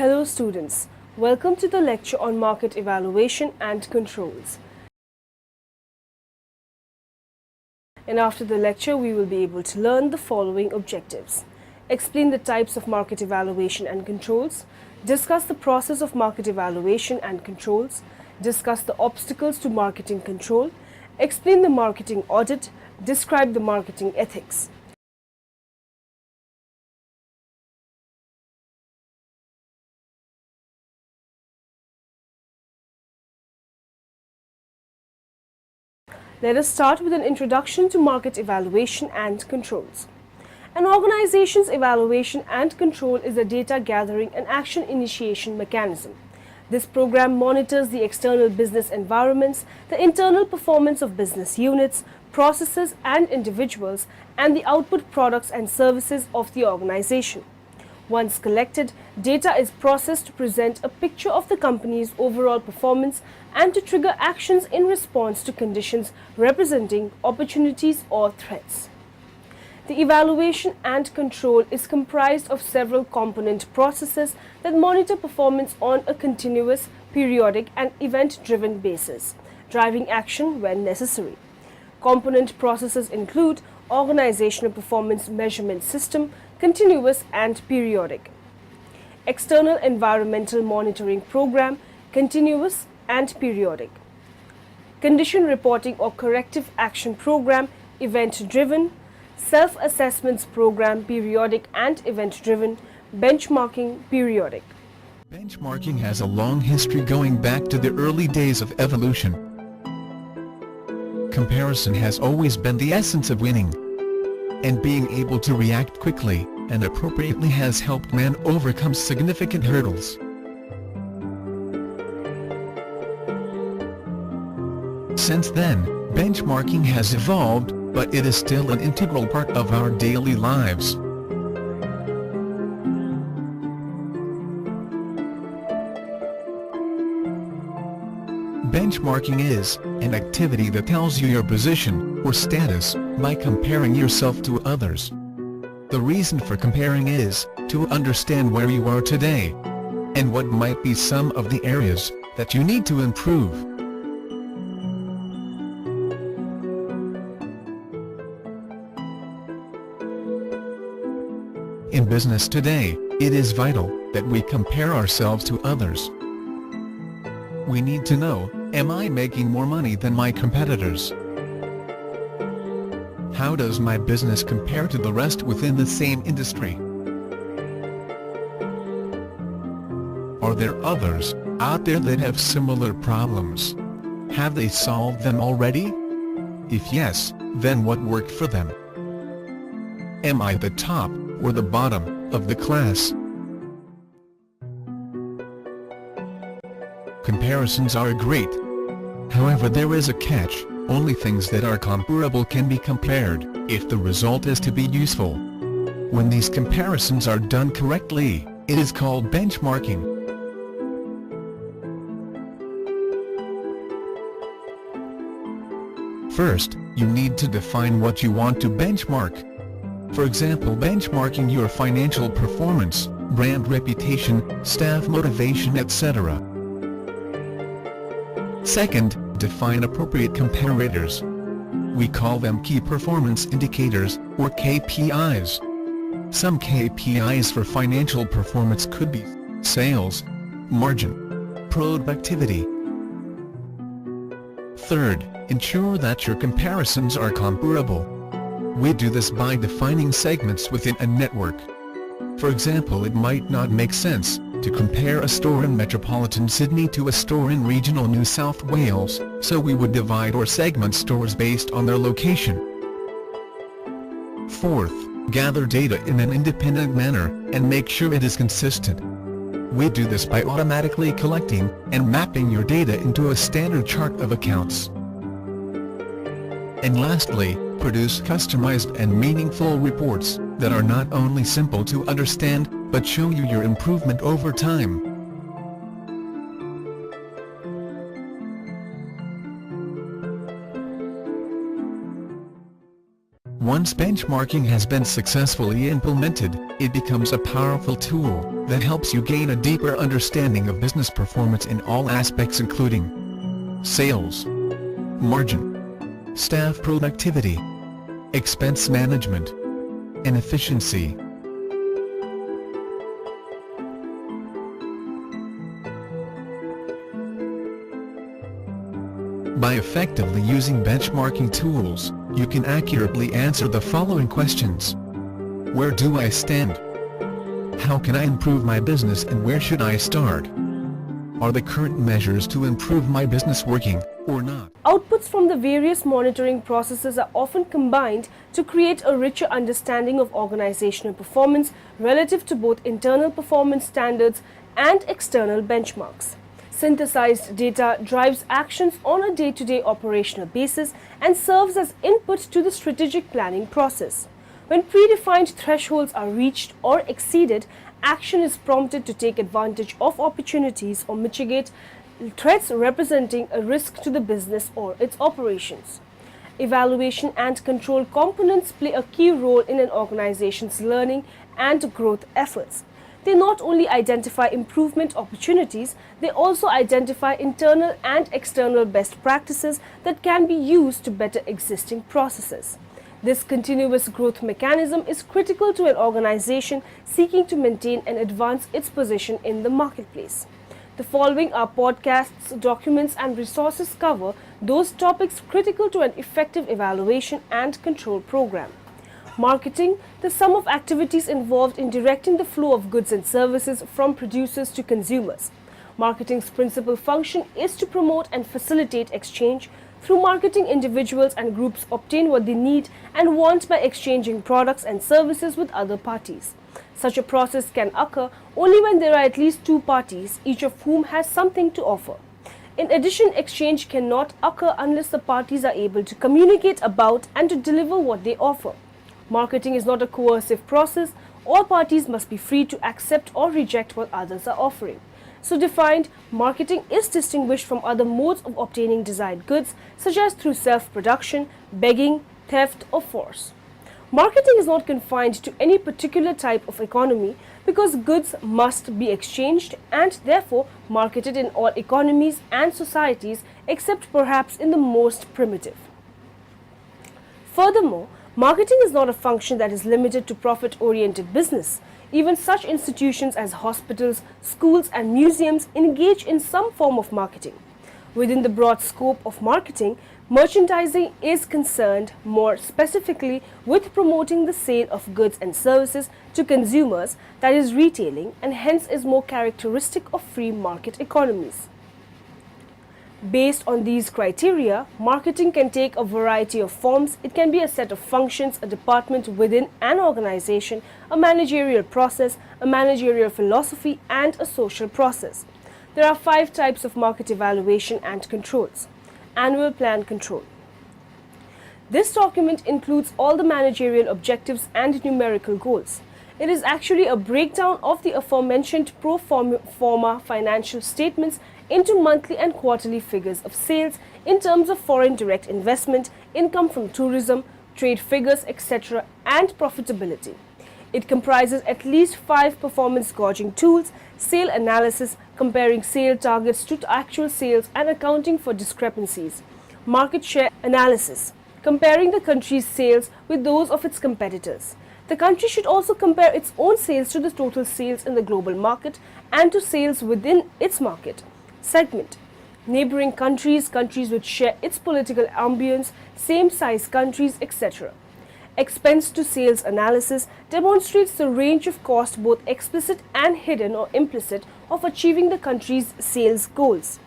Hello students, welcome to the lecture on market evaluation and controls. And after the lecture, we will be able to learn the following objectives. Explain the types of market evaluation and controls, discuss the process of market evaluation and controls, discuss the obstacles to marketing control, explain the marketing audit, describe the marketing ethics. Let us start with an introduction to market evaluation and controls. An organization's evaluation and control is a data gathering and action initiation mechanism. This program monitors the external business environments, the internal performance of business units, processes and individuals, and the output products and services of the organization. Once collected, data is processed to present a picture of the company's overall performance and to trigger actions in response to conditions representing opportunities or threats. The evaluation and control is comprised of several component processes that monitor performance on a continuous, periodic, and event-driven basis, driving action when necessary. Component processes include organizational performance measurement system, continuous and periodic. External environmental monitoring program, continuous and periodic. Condition reporting or corrective action program, event-driven. Self-assessments program, periodic and event-driven. Benchmarking, periodic. Benchmarking has a long history going back to the early days of evolution. Comparison has always been the essence of winning. And being able to react quickly and appropriately has helped man overcome significant hurdles. Since then, benchmarking has evolved, but it is still an integral part of our daily lives. Benchmarking is an activity that tells you your position or status by comparing yourself to others. The reason for comparing is to understand where you are today and what might be some of the areas that you need to improve. In business today, it is vital that we compare ourselves to others. We need to know, am I making more money than my competitors? How does my business compare to the rest within the same industry? Are there others out there that have similar problems? Have they solved them already? If yes, then what worked for them? Am I the top or the bottom of the class? Comparisons are great. However, there is a catch: only things that are comparable can be compared, if the result is to be useful. When these comparisons are done correctly, it is called benchmarking. First, you need to define what you want to benchmark. For example, benchmarking your financial performance, brand reputation, staff motivation, etc. Second, define appropriate comparators. We call them key performance indicators, or KPIs. Some KPIs for financial performance could be sales, margin, productivity. Third, ensure that your comparisons are comparable. We do this by defining segments within a network. For example, it might not make sense to compare a store in metropolitan Sydney to a store in regional New South Wales, so we would divide or segment stores based on their location. Fourth, gather data in an independent manner and make sure it is consistent. We do this by automatically collecting and mapping your data into a standard chart of accounts. And lastly, produce customized and meaningful reports that are not only simple to understand, but show you your improvement over time. Once benchmarking has been successfully implemented, it becomes a powerful tool that helps you gain a deeper understanding of business performance in all aspects including sales, margin, staff productivity, expense management, and efficiency. By effectively using benchmarking tools, you can accurately answer the following questions. Where do I stand? How can I improve my business and where should I start? Are the current measures to improve my business working, or not? Outputs from the various monitoring processes are often combined to create a richer understanding of organizational performance relative to both internal performance standards and external benchmarks. Synthesized data drives actions on a day-to-day operational basis and serves as input to the strategic planning process. When predefined thresholds are reached or exceeded, action is prompted to take advantage of opportunities or mitigate threats representing a risk to the business or its operations. Evaluation and control components play a key role in an organization's learning and growth efforts. They not only identify improvement opportunities, they also identify internal and external best practices that can be used to better existing processes. This continuous growth mechanism is critical to an organization seeking to maintain and advance its position in the marketplace. The following are podcasts, documents, and resources cover those topics critical to an effective evaluation and control program. Marketing, the sum of activities involved in directing the flow of goods and services from producers to consumers. Marketing's principal function is to promote and facilitate exchange. Through marketing, individuals and groups obtain what they need and want by exchanging products and services with other parties. Such a process can occur only when there are at least two parties, each of whom has something to offer. In addition, exchange cannot occur unless the parties are able to communicate about and to deliver what they offer. Marketing is not a coercive process. All parties must be free to accept or reject what others are offering. So defined, marketing is distinguished from other modes of obtaining desired goods, such as through self-production, begging, theft, or force. Marketing is not confined to any particular type of economy because goods must be exchanged and therefore marketed in all economies and societies except perhaps in the most primitive. Furthermore, marketing is not a function that is limited to profit-oriented business. Even such institutions as hospitals, schools, and museums engage in some form of marketing. Within the broad scope of marketing, merchandising is concerned more specifically with promoting the sale of goods and services to consumers, that is retailing, and hence is more characteristic of free market economies. Based on these criteria, marketing can take a variety of forms. It can be a set of functions, a department within an organization, a managerial process, a managerial philosophy, and a social process. There are 5 types of market evaluation and controls. Annual plan control. This document includes all the managerial objectives and numerical goals. It is actually a breakdown of the aforementioned pro forma financial statements into monthly and quarterly figures of sales in terms of foreign direct investment, income from tourism, trade figures, etc., and profitability. It comprises at least 5 performance gauging tools, sale analysis, comparing sale targets to actual sales and accounting for discrepancies, market share analysis, comparing the country's sales with those of its competitors. The country should also compare its own sales to the total sales in the global market and to sales within its market segment. Neighboring countries, countries which share its political ambience, same size countries, etc. Expense to sales analysis demonstrates the range of cost, both explicit and hidden or implicit, of achieving the country's sales goals.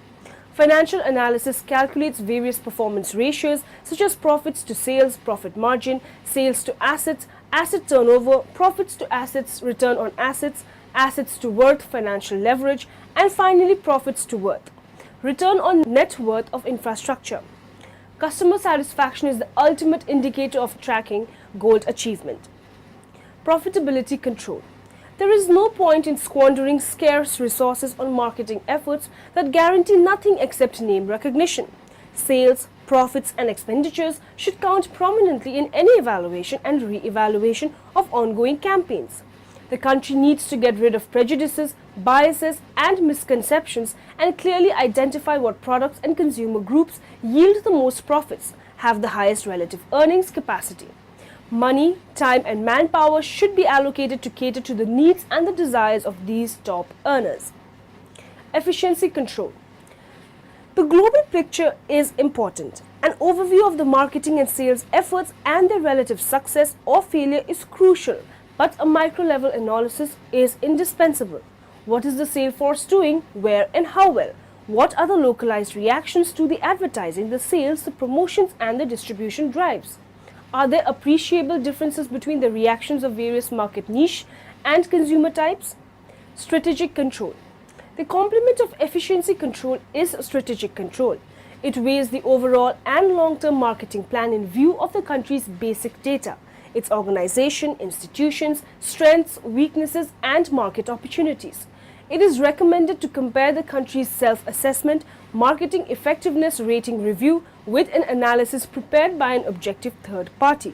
Financial analysis calculates various performance ratios such as profits to sales, profit margin, sales to assets, asset turnover, profits to assets, return on assets, assets to worth, financial leverage, and finally profits to worth, return on net worth of infrastructure. Customer satisfaction is the ultimate indicator of tracking goal achievement. Profitability control. There is no point in squandering scarce resources on marketing efforts that guarantee nothing except name recognition. Sales, Profits and expenditures should count prominently in any evaluation and re-evaluation of ongoing campaigns. The country needs to get rid of prejudices, biases and misconceptions and clearly identify what products and consumer groups yield the most profits, have the highest relative earnings capacity. Money, time and manpower should be allocated to cater to the needs and the desires of these top earners. Efficiency control. The global picture is important. An overview of the marketing and sales efforts and their relative success or failure is crucial, but a micro-level analysis is indispensable. What is the sales force doing, where and how well? What are the localized reactions to the advertising, the sales, the promotions and the distribution drives? Are there appreciable differences between the reactions of various market niche and consumer types? Strategic control. The complement of efficiency control is strategic control. It weighs the overall and long-term marketing plan in view of the country's basic data, its organization, institutions, strengths, weaknesses and market opportunities. It is recommended to compare the country's self-assessment, marketing effectiveness rating review with an analysis prepared by an objective third party.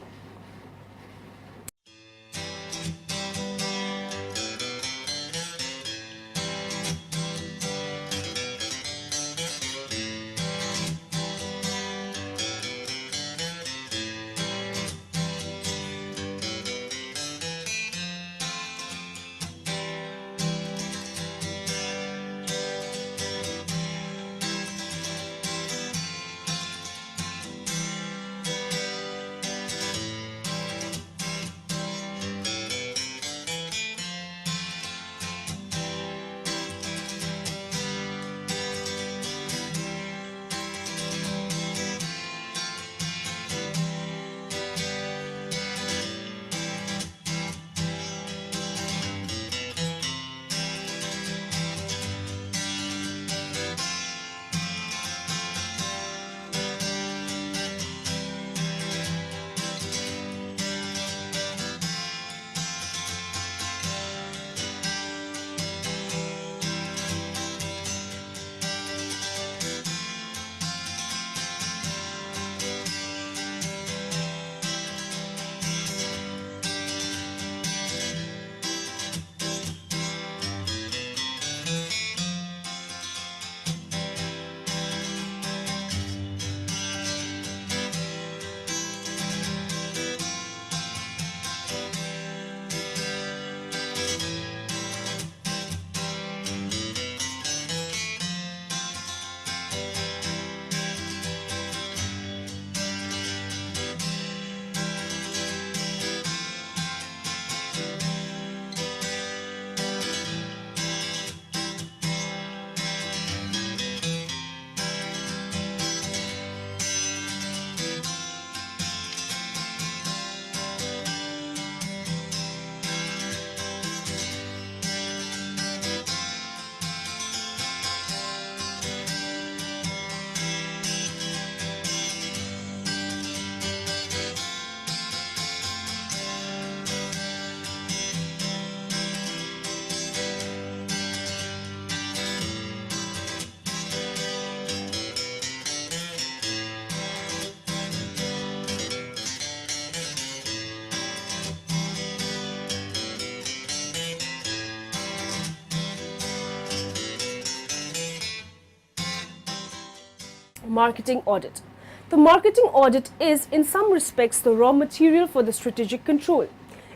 Marketing audit. The marketing audit is, in some respects, the raw material for the strategic control.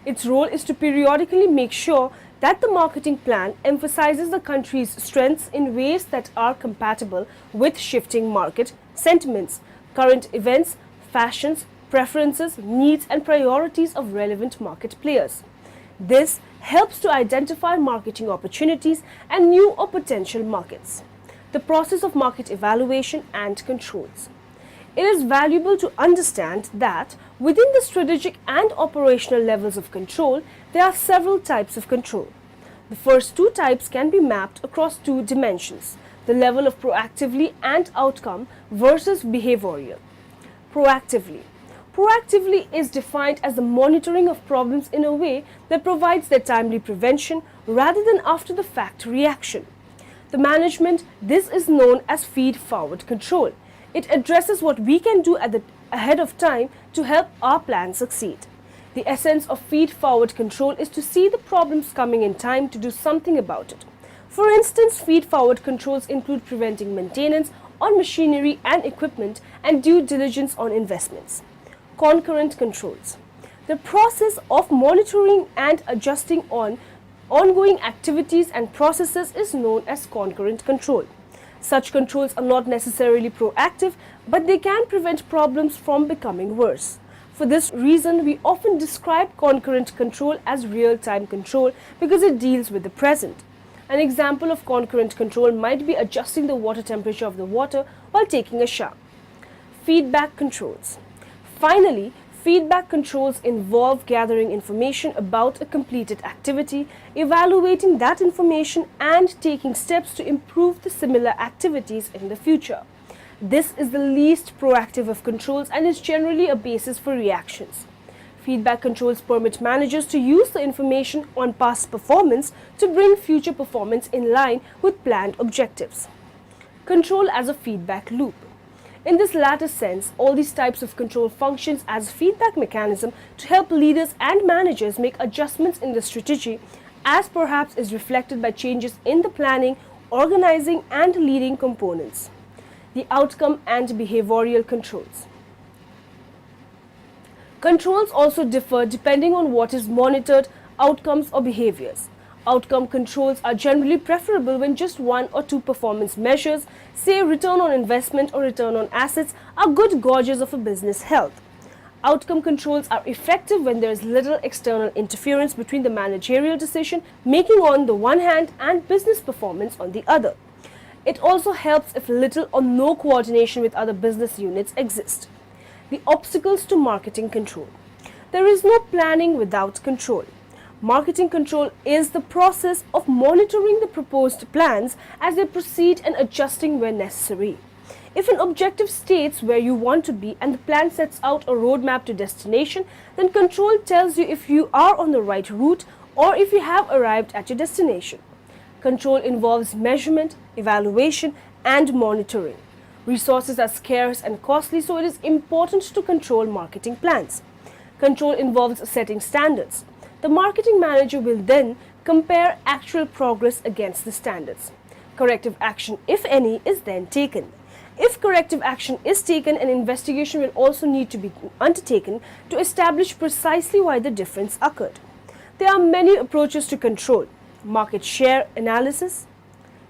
Its role is to periodically make sure that the marketing plan emphasizes the country's strengths in ways that are compatible with shifting market sentiments, current events, fashions, preferences, needs and priorities of relevant market players. This helps to identify marketing opportunities and new or potential markets. The process of market evaluation and controls. It is valuable to understand that within the strategic and operational levels of control, there are several types of control. The first two types can be mapped across two dimensions, the level of proactively and outcome versus behavioral. Proactively. Proactively is defined as the monitoring of problems in a way that provides their timely prevention rather than after the fact reaction. The management, this is known as feed-forward control. It addresses what we can do ahead of time to help our plan succeed. The essence of feed-forward control is to see the problems coming in time to do something about it. For instance, feed-forward controls include preventing maintenance on machinery and equipment and due diligence on investments. Concurrent controls. The process of monitoring and adjusting on ongoing activities and processes is known as concurrent control. Such controls are not necessarily proactive, but they can prevent problems from becoming worse. For this reason, we often describe concurrent control as real-time control because it deals with the present. An example of concurrent control might be adjusting the water temperature of the water while taking a shower. Feedback controls. Finally, feedback controls involve gathering information about a completed activity, evaluating that information, and taking steps to improve the similar activities in the future. This is the least proactive of controls and is generally a basis for reactions. Feedback controls permit managers to use the information on past performance to bring future performance in line with planned objectives. Control as a feedback loop. In this latter sense, all these types of control functions as a feedback mechanism to help leaders and managers make adjustments in the strategy, as perhaps is reflected by changes in the planning, organizing, and leading components. The outcome and behavioral controls. Controls also differ depending on what is monitored, outcomes or behaviors. Outcome controls are generally preferable when just one or two performance measures, say return on investment or return on assets, are good gauges of a business health. Outcome controls are effective when there is little external interference between the managerial decision making on the one hand and business performance on the other. It also helps if little or no coordination with other business units exist. The obstacles to marketing control. There is no planning without control. Marketing control is the process of monitoring the proposed plans as they proceed and adjusting where necessary. If an objective states where you want to be and the plan sets out a roadmap to destination, then control tells you if you are on the right route or if you have arrived at your destination. Control involves measurement, evaluation, and monitoring. Resources are scarce and costly, so it is important to control marketing plans. Control involves setting standards. The marketing manager will then compare actual progress against the standards. Corrective action, if any, is then taken. If corrective action is taken, an investigation will also need to be undertaken to establish precisely why the difference occurred. There are many approaches to control: market share analysis,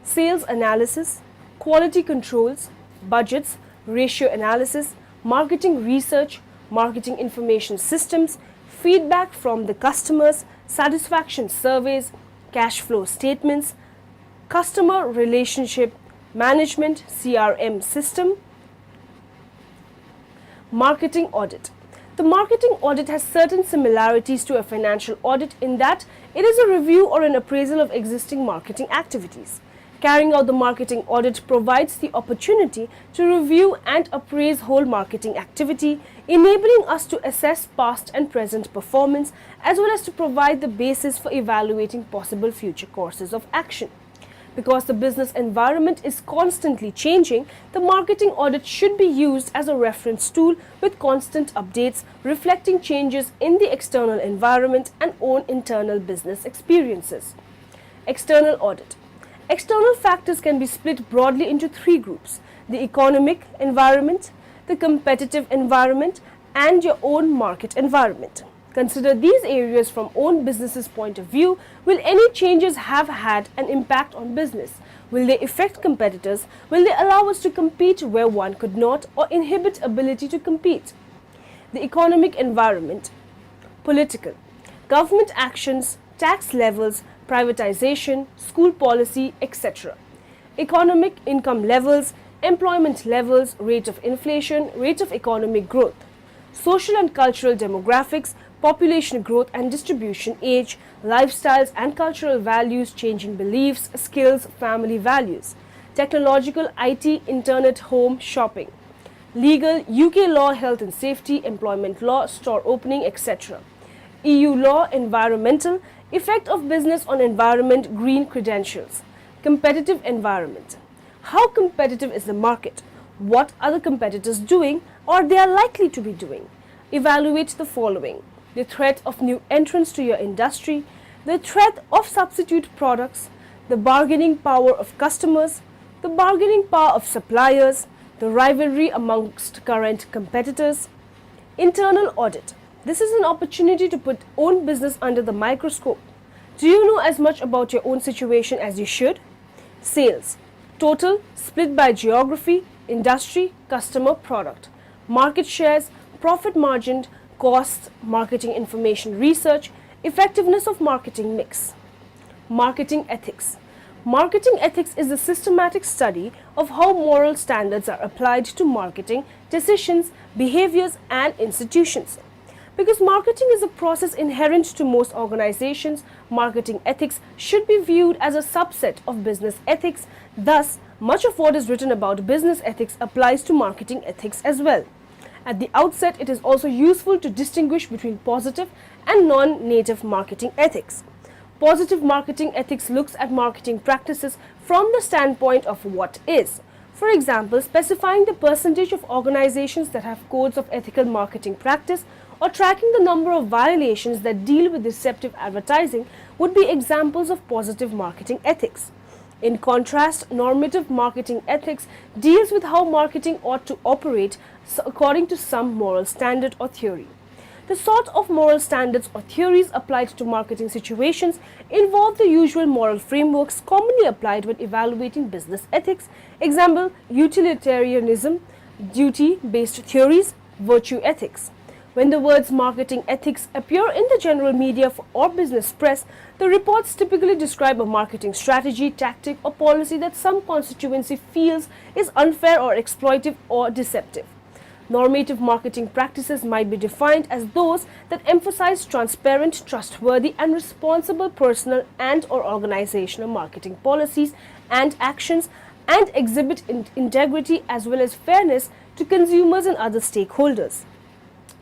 sales analysis, quality controls, budgets, ratio analysis, marketing research, marketing information systems, feedback from the customers, satisfaction surveys, cash flow statements, customer relationship management (CRM) system, marketing audit. The marketing audit has certain similarities to a financial audit in that it is a review or an appraisal of existing marketing activities. Carrying out the marketing audit provides the opportunity to review and appraise whole marketing activity, enabling us to assess past and present performance as well as to provide the basis for evaluating possible future courses of action. Because the business environment is constantly changing, the marketing audit should be used as a reference tool with constant updates reflecting changes in the external environment and own internal business experiences. External audit. External factors can be split broadly into three groups: the economic environment, the competitive environment, and your own market environment. Consider these areas from own business's point of view. Will any changes have had an impact on business? Will they affect competitors? Will they allow us to compete where one could not or inhibit ability to compete? The economic environment. Political. Government actions, tax levels, privatization, school policy, etc. Economic income levels, employment levels, rate of inflation, rate of economic growth. Social and cultural demographics, population growth and distribution, age, lifestyles and cultural values, changing beliefs, skills, family values. Technological, IT, internet, home, shopping. Legal, UK law, health and safety, employment law, store opening, etc. EU law, environmental, effect of business on environment, green credentials. Competitive environment. How competitive is the market? what are the competitors doing or they are likely to be doing. Evaluate the following: the threat of new entrants to your industry, the threat of substitute products, the bargaining power of customers, the bargaining power of suppliers, the rivalry amongst current competitors. Internal audit. This is an opportunity to put own business under the microscope. Do you know as much about your own situation as you should? Sales. Total split by geography, industry, customer, product. Market shares, profit margin, costs, marketing information research, effectiveness of marketing mix. Marketing ethics. Marketing ethics is a systematic study of how moral standards are applied to marketing decisions, behaviors, and institutions. Because marketing is a process inherent to most organizations, marketing ethics should be viewed as a subset of business ethics. Thus, much of what is written about business ethics applies to marketing ethics as well. At the outset, it is also useful to distinguish between positive and non-native marketing ethics. Positive marketing ethics looks at marketing practices from the standpoint of what is. For example, specifying the percentage of organizations that have codes of ethical marketing practice or tracking the number of violations that deal with deceptive advertising would be examples of positive marketing ethics. In contrast, normative marketing ethics deals with how marketing ought to operate according to some moral standard or theory. The sort of moral standards or theories applied to marketing situations involve the usual moral frameworks commonly applied when evaluating business ethics. Example, utilitarianism, duty-based theories, virtue ethics. When the words marketing ethics appear in the general media or business press, the reports typically describe a marketing strategy, tactic, or policy that some constituency feels is unfair or exploitive or deceptive. Normative marketing practices might be defined as those that emphasize transparent, trustworthy, and responsible personal and/or organizational marketing policies and actions and exhibit integrity as well as fairness to consumers and other stakeholders.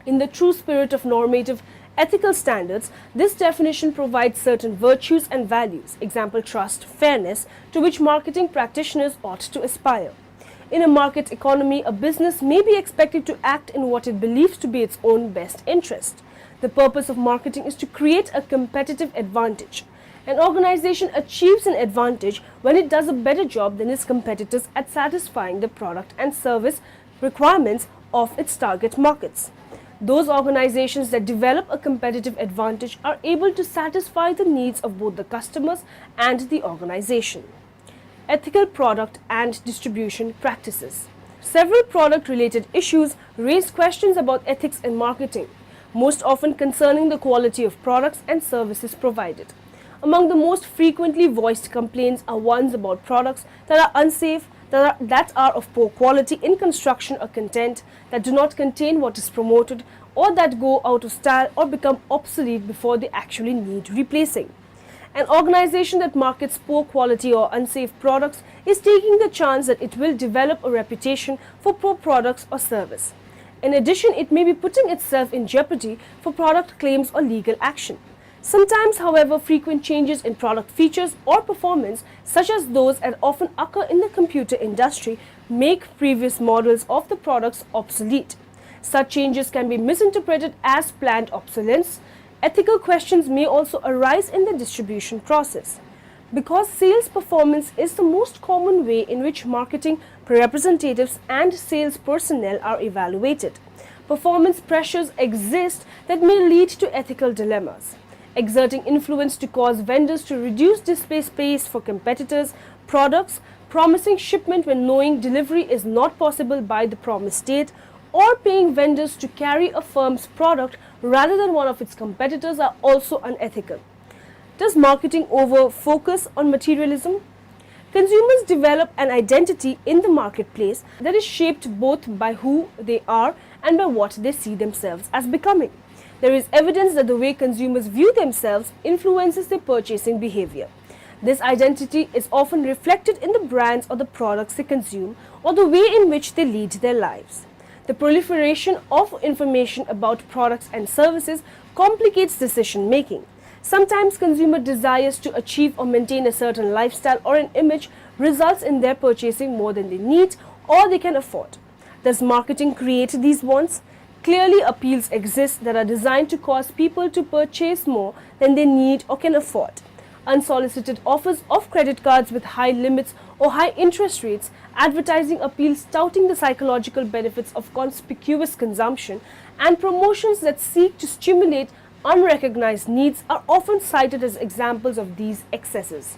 In the true spirit of normative ethical standards, this definition provides certain virtues and values, example trust, fairness, to which marketing practitioners ought to aspire. In a market economy, a business may be expected to act in what it believes to be its own best interest. The purpose of marketing is to create a competitive advantage. An organization achieves an advantage when it does a better job than its competitors at satisfying the product and service requirements of its target markets. Those organizations that develop a competitive advantage are able to satisfy the needs of both the customers and the organization. Ethical product and distribution practices. Several product-related issues raise questions about ethics in marketing, most often concerning the quality of products and services provided. Among the most frequently voiced complaints are ones about products that are unsafe, that are of poor quality in construction or content, that do not contain what is promoted, or that go out of style or become obsolete before they actually need replacing. An organization that markets poor quality or unsafe products is taking the chance that it will develop a reputation for poor products or service. In addition, it may be putting itself in jeopardy for product claims or legal action. Sometimes, however, frequent changes in product features or performance, such as those that often occur in the computer industry, make previous models of the products obsolete. Such changes can be misinterpreted as planned obsolescence. Ethical questions may also arise in the distribution process. Because sales performance is the most common way in which marketing representatives and sales personnel are evaluated, performance pressures exist that may lead to ethical dilemmas. Exerting influence to cause vendors to reduce display space for competitors' products, promising shipment when knowing delivery is not possible by the promised date, or paying vendors to carry a firm's product rather than one of its competitors are also unethical. Does marketing over-focus on materialism? Consumers develop an identity in the marketplace that is shaped both by who they are and by what they see themselves as becoming. There is evidence that the way consumers view themselves influences their purchasing behavior. This identity is often reflected in the brands or the products they consume or the way in which they lead their lives. The proliferation of information about products and services complicates decision making. Sometimes consumer desires to achieve or maintain a certain lifestyle or an image results in their purchasing more than they need or they can afford. Does marketing create these wants? Clearly, appeals exist that are designed to cause people to purchase more than they need or can afford. Unsolicited offers of credit cards with high limits or high interest rates, advertising appeals touting the psychological benefits of conspicuous consumption, and promotions that seek to stimulate unrecognized needs are often cited as examples of these excesses.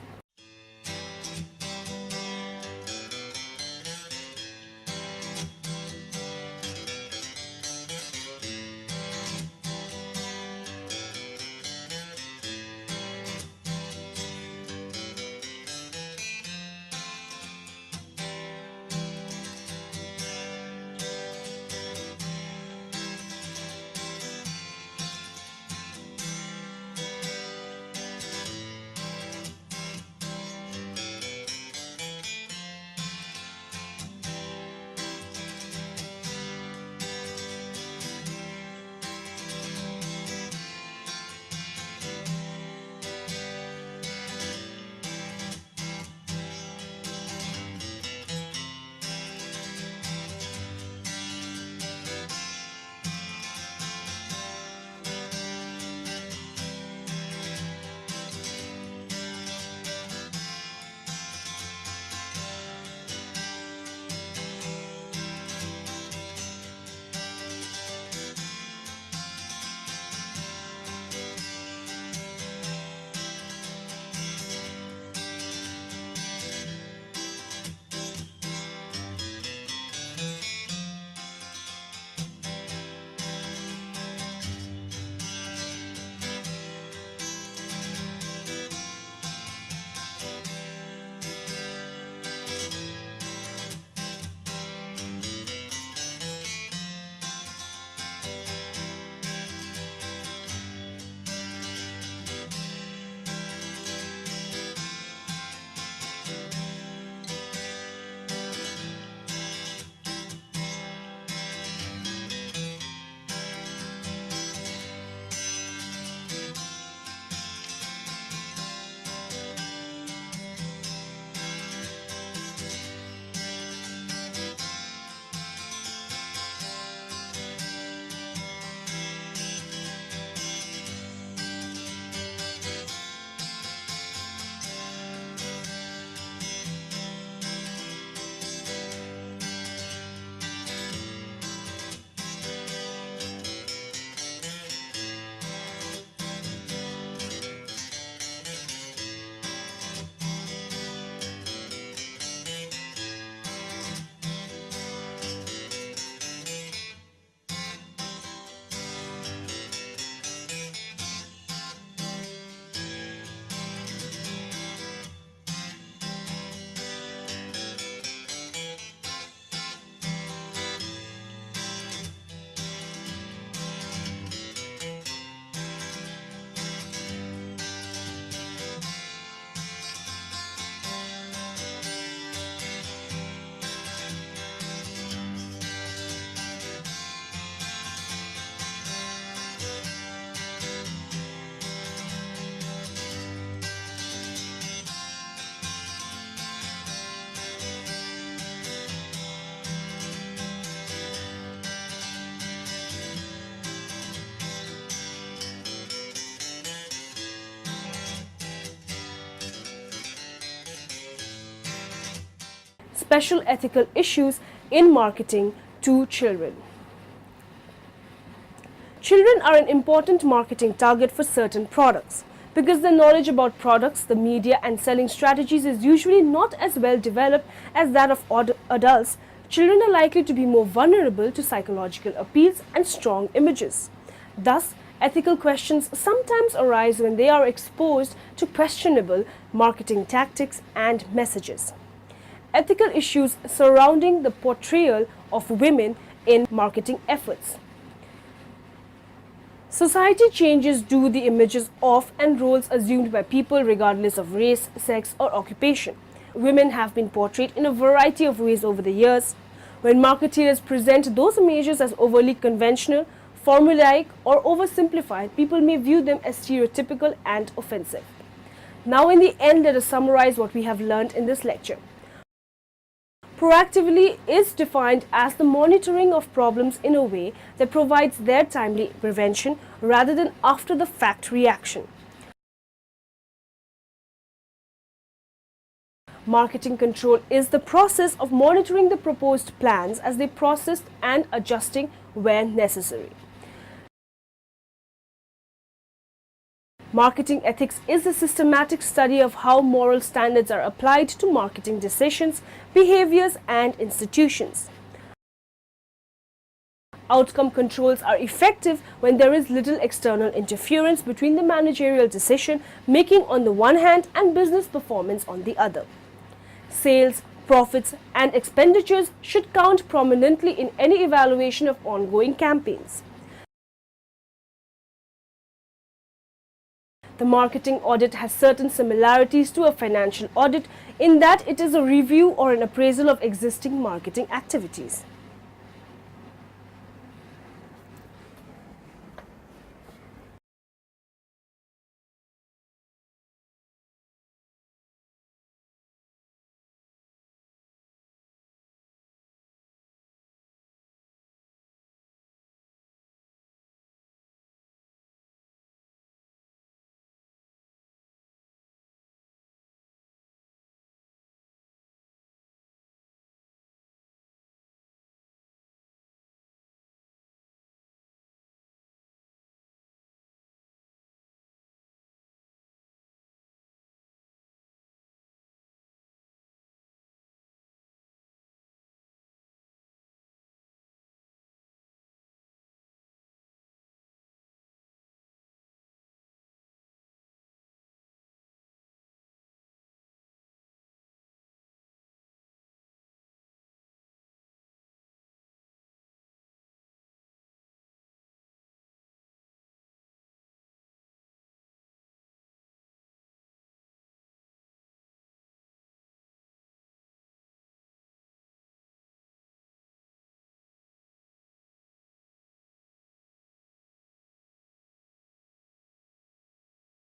Special ethical issues in marketing to children. Children are an important marketing target for certain products. Because their knowledge about products, the media and selling strategies is usually not as well developed as that of adults, children are likely to be more vulnerable to psychological appeals and strong images. Thus, ethical questions sometimes arise when they are exposed to questionable marketing tactics and messages. Ethical issues surrounding the portrayal of women in marketing efforts. Society changes due to the images of and roles assumed by people regardless of race, sex or occupation. Women have been portrayed in a variety of ways over the years. When marketeers present those images as overly conventional, formulaic or oversimplified, people may view them as stereotypical and offensive. Now in the end, let us summarize what we have learned in this lecture. Proactively is defined as the monitoring of problems in a way that provides their timely prevention rather than after the fact reaction. Marketing control is the process of monitoring the proposed plans as they processed and adjusting where necessary. Marketing ethics is the systematic study of how moral standards are applied to marketing decisions, behaviors, and institutions. Outcome controls are effective when there is little external interference between the managerial decision making on the one hand and business performance on the other. Sales, profits, and expenditures should count prominently in any evaluation of ongoing campaigns. The marketing audit has certain similarities to a financial audit in that it is a review or an appraisal of existing marketing activities.